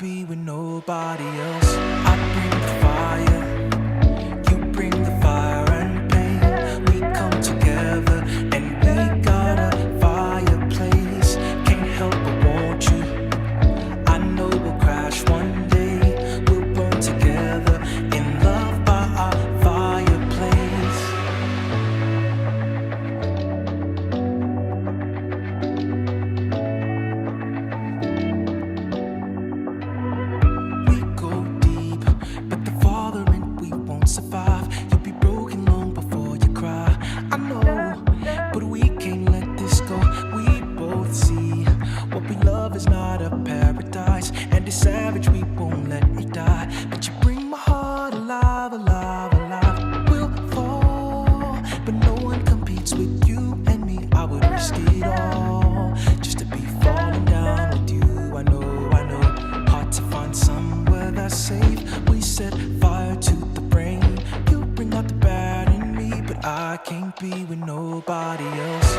be with nobody else. I bring the fire, you bring the fire and pain. We come together and we got a fireplace. Can't help but want you. I know we'll crash one day. We'll burn together in love by our fireplace. We go deep, but the farther in we won't survive. You'll be broken long before you cry. I know, but we can't let this go. We both see what we love is not a paradise, and it's savage, we won't let me die. But you bring my heart alive, alive, alive. We'll fall, but no one competes with you and me. I would risk it all just to be falling down with you. I know, hard to find somewhere that's safe. We set fire to the brain. You bring out the bad in me, but I can't be with nobody else.